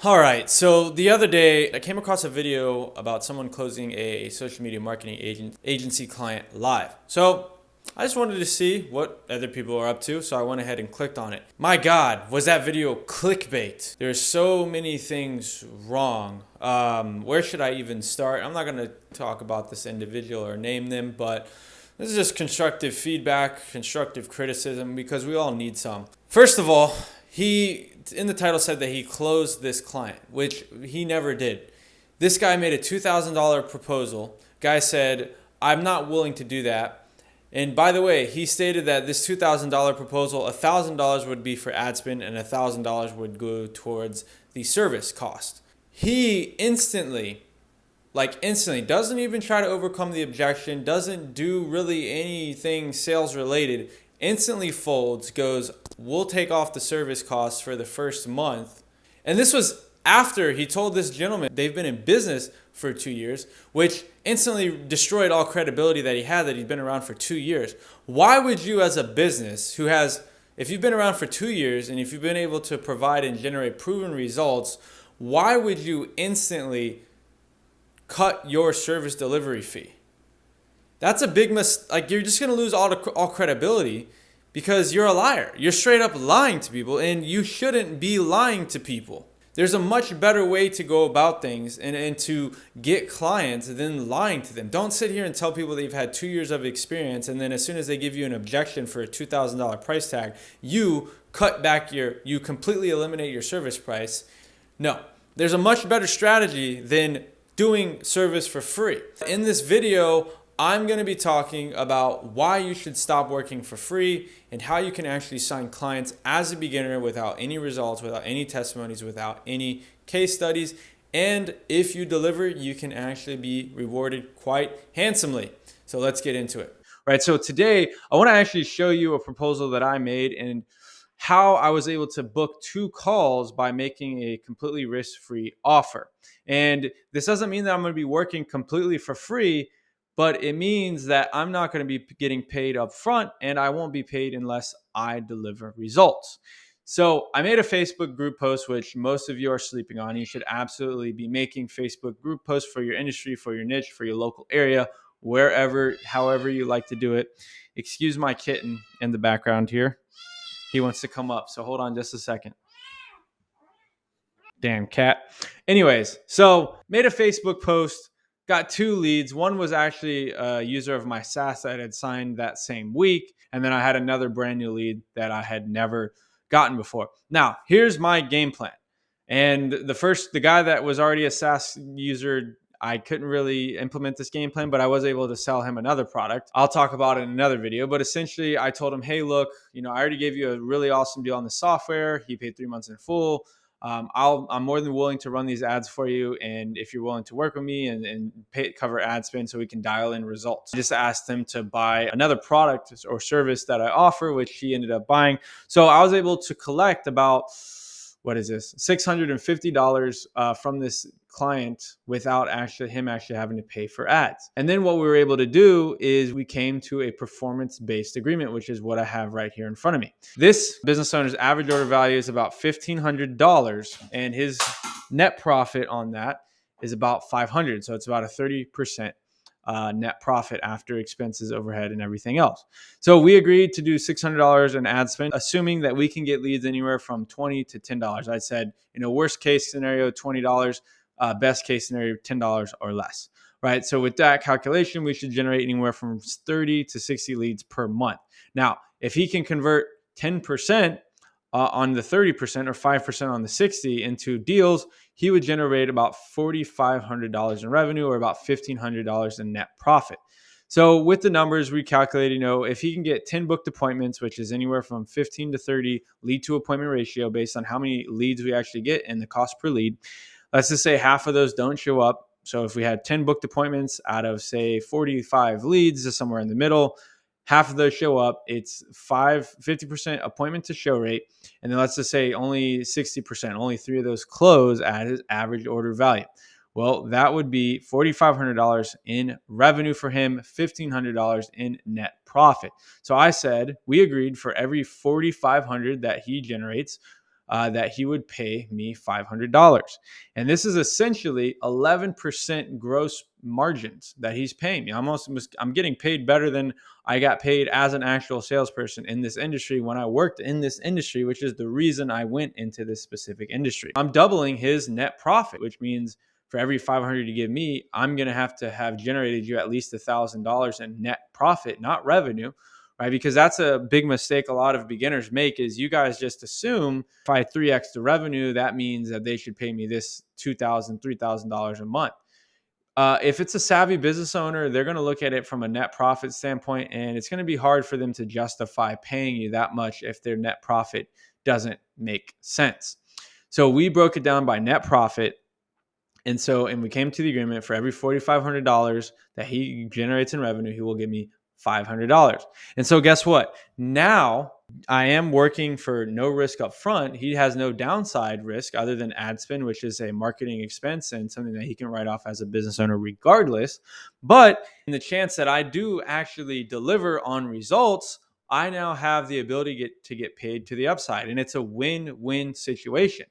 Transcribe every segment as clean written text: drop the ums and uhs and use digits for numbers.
All right, so the other day I came across a video about someone closing a social media marketing agency client live. So I just wanted to see what other people are up to, so I went ahead and clicked on it. My God, was that video clickbait? There's so many things wrong. Where should I even start? I'm not going to talk about this individual or name them, but this is just constructive feedback, constructive criticism, because we all need some. First of all, he in the title said that he closed this client, which he never did. This guy made a $2,000 proposal. Guy said, I'm not willing to do that. And by the way, he stated that this $2,000 proposal, $1,000 would be for ad spend and $1,000 would go towards the service cost. He instantly doesn't even try to overcome the objection, doesn't do really anything sales related, instantly folds, goes, we'll take off the service costs for the first month. And this was after he told this gentleman they've been in business for 2 years, which instantly destroyed all credibility that he had, that he'd been around for 2 years. Why would you, as a business who has, if you've been around for 2 years and if you've been able to provide and generate proven results, why would you instantly cut your service delivery fee? That's a big mistake. Like, you're just going to lose all credibility because you're a liar. You're straight up lying to people, and you shouldn't be lying to people. There's a much better way to go about things and to get clients than lying to them. Don't sit here and tell people that you've had 2 years of experience, and then as soon as they give you an objection for a $2,000 price tag, you you completely eliminate your service price. No, there's a much better strategy than doing service for free. In this video, I'm going to be talking about why you should stop working for free and how you can actually sign clients as a beginner without any results, without any testimonies, without any case studies. And if you deliver, you can actually be rewarded quite handsomely. So let's get into it. All right, so today I want to actually show you a proposal that I made and how I was able to book 2 calls by making a completely risk-free offer. And this doesn't mean that I'm going to be working completely for free, but it means that I'm not going to be getting paid up front, and I won't be paid unless I deliver results. So I made a Facebook group post, which most of you are sleeping on. You should absolutely be making Facebook group posts for your industry, for your niche, for your local area, wherever, however you like to do it. Excuse my kitten in the background here. He wants to come up, so hold on just a second. Damn cat. Anyways, so made a Facebook post, got 2 leads. One was actually a user of my SaaS that had signed that same week. And then I had another brand new lead that I had never gotten before. Now, here's my game plan. And the guy that was already a SaaS user, I couldn't really implement this game plan, but I was able to sell him another product. I'll talk about it in another video, but essentially I told him, hey, look, I already gave you a really awesome deal on the software. He paid 3 months in full. I'm more than willing to run these ads for you. And if you're willing to work with me and cover ad spend so we can dial in results. I just asked him to buy another product or service that I offer, which he ended up buying. So I was able to collect about, $650 from this client without him having to pay for ads. And then what we were able to do is we came to a performance-based agreement, which is what I have right here in front of me. This business owner's average order value is about $1,500, and his net profit on that is about $500. So it's about a 30% net profit after expenses, overhead, and everything else. So we agreed to do $600 in ad spend, assuming that we can get leads anywhere from $20 to $10. I said, worst case scenario, $20, best case scenario, $10 or less, right? So with that calculation, we should generate anywhere from 30 to 60 leads per month. Now, if he can convert 10% on the 30% or 5% on the 60 into deals, he would generate about $4,500 in revenue or about $1,500 in net profit. So with the numbers we calculated, if he can get 10 booked appointments, which is anywhere from 15 to 30 lead to appointment ratio based on how many leads we actually get and the cost per lead. Let's just say half of those don't show up. So if we had 10 booked appointments out of, say, 45 leads, somewhere in the middle, half of those show up. It's 50% appointment to show rate. And then let's just say only 60%, only 3 of those close at his average order value. Well, that would be $4,500 in revenue for him, $1,500 in net profit. So I said, we agreed for every $4,500 that he generates, that he would pay me $500. And this is essentially 11% gross margins that he's paying me. I'm getting paid better than I got paid as an actual salesperson in this industry when I worked in this industry, which is the reason I went into this specific industry. I'm doubling his net profit, which means for every 500 you give me, I'm going to have generated you at least $1,000 in net profit, not revenue, right? Because that's a big mistake a lot of beginners make is you guys just assume if I 3x the revenue, that means that they should pay me this $2,000, $3,000 a month. If it's a savvy business owner, they're going to look at it from a net profit standpoint, and it's going to be hard for them to justify paying you that much if their net profit doesn't make sense. So we broke it down by net profit. And we came to the agreement for every $4,500 that he generates in revenue, he will give me $500. And so guess what? Now I am working for no risk up front. He has no downside risk other than ad spend, which is a marketing expense and something that he can write off as a business owner regardless. But in the chance that I do actually deliver on results, I now have the ability to get paid to the upside. And it's a win-win situation.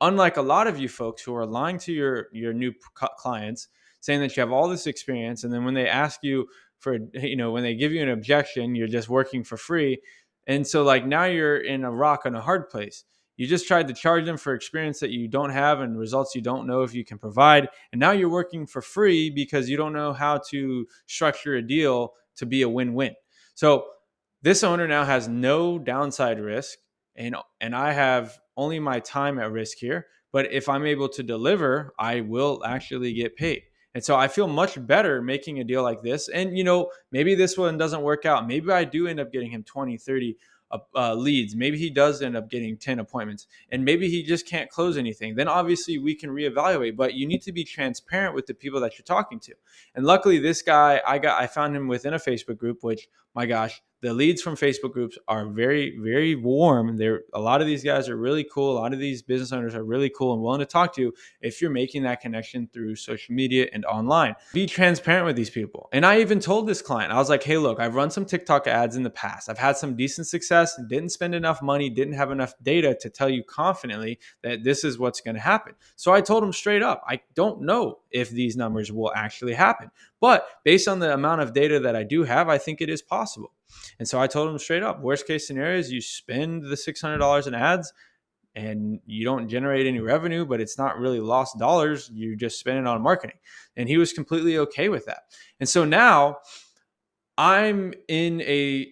Unlike a lot of you folks who are lying to your new clients, saying that you have all this experience, and then when they ask you when they give you an objection, you're just working for free. And so like now you're in a rock and a hard place. You just tried to charge them for experience that you don't have and results you don't know if you can provide. And now you're working for free because you don't know how to structure a deal to be a win-win. So this owner now has no downside risk, and I have only my time at risk here. But if I'm able to deliver, I will actually get paid. And so I feel much better making a deal like this. And, maybe this one doesn't work out. Maybe I do end up getting him 20, 30 leads. Maybe he does end up getting 10 appointments, and maybe he just can't close anything. Then obviously we can reevaluate, but you need to be transparent with the people that you're talking to. And luckily this guy, I found him within a Facebook group, which, my gosh, the leads from Facebook groups are very, very warm. A lot of these guys are really cool. A lot of these business owners are really cool and willing to talk to you if you're making that connection through social media and online. Be transparent with these people. And I even told this client, I was like, hey, look, I've run some TikTok ads in the past. I've had some decent success, didn't spend enough money, didn't have enough data to tell you confidently that this is what's going to happen. So I told him straight up, I don't know if these numbers will actually happen. But based on the amount of data that I do have, I think it is possible. And so I told him straight up, worst case scenario is you spend the $600 in ads and you don't generate any revenue, but it's not really lost dollars. You just spend it on marketing. And he was completely okay with that. And so now I'm in a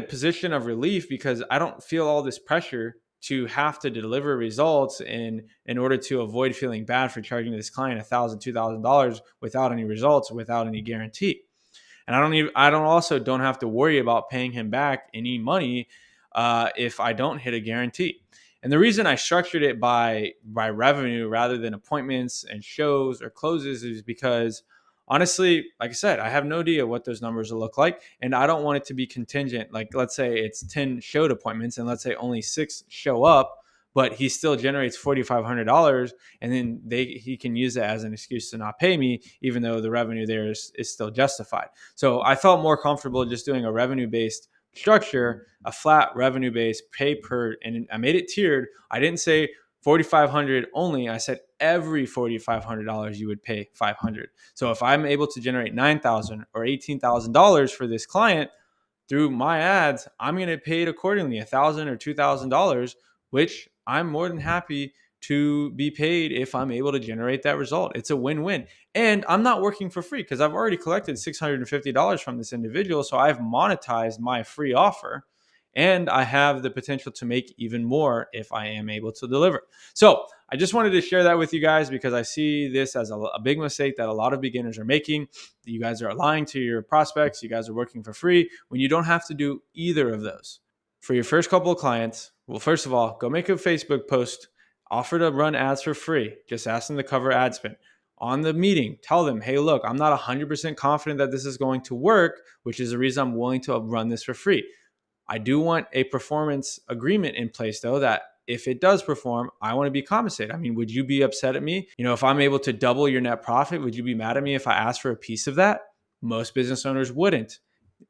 position of relief because I don't feel all this pressure to have to deliver results in order to avoid feeling bad for charging this client $1,000, $2,000 without any results, without any guarantee. And I don't have to worry about paying him back any money if I don't hit a guarantee. And the reason I structured it by revenue rather than appointments and shows or closes is because honestly, like I said, I have no idea what those numbers will look like. And I don't want it to be contingent. Like let's say it's 10 showed appointments and let's say only 6 show up, but he still generates $4,500, and then he can use that as an excuse to not pay me, even though the revenue there is still justified. So I felt more comfortable just doing a revenue-based structure, a flat revenue-based pay per, and I made it tiered. I didn't say $4,500 only. I said every $4,500 you would pay $500. So if I'm able to generate $9,000 or $18,000 for this client through my ads, I'm going to pay it accordingly, $1,000 or $2,000, which I'm more than happy to be paid if I'm able to generate that result. It's a win-win. And I'm not working for free because I've already collected $650 from this individual. So I've monetized my free offer, and I have the potential to make even more if I am able to deliver. So I just wanted to share that with you guys because I see this as a big mistake that a lot of beginners are making. You guys are lying to your prospects. You guys are working for free when you don't have to do either of those. For your first couple of clients, well, first of all, go make a Facebook post, offer to run ads for free. Just ask them to cover ad spend. On the meeting, tell them, hey, look, I'm not 100% confident that this is going to work, which is the reason I'm willing to run this for free. I do want a performance agreement in place, though, that if it does perform, I want to be compensated. I mean, would you be upset at me? If I'm able to double your net profit, would you be mad at me if I asked for a piece of that? Most business owners wouldn't.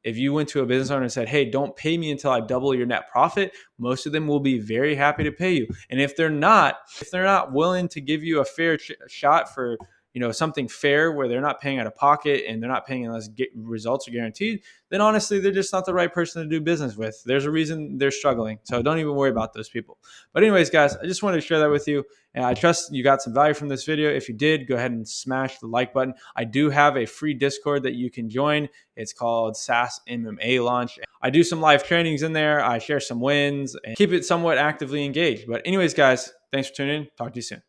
if you went to a business owner and said, hey, don't pay me until I double your net profit, most of them will be very happy to pay you. And if they're not willing to give you a fair shot for, something fair where they're not paying out of pocket and they're not paying unless results are guaranteed, then honestly, they're just not the right person to do business with. There's a reason they're struggling. So don't even worry about those people. But anyways, guys, I just wanted to share that with you. And I trust you got some value from this video. If you did, go ahead and smash the like button. I do have a free Discord that you can join. It's called SaaS MMA Launch. I do some live trainings in there. I share some wins and keep it somewhat actively engaged. But anyways, guys, thanks for tuning in. Talk to you soon.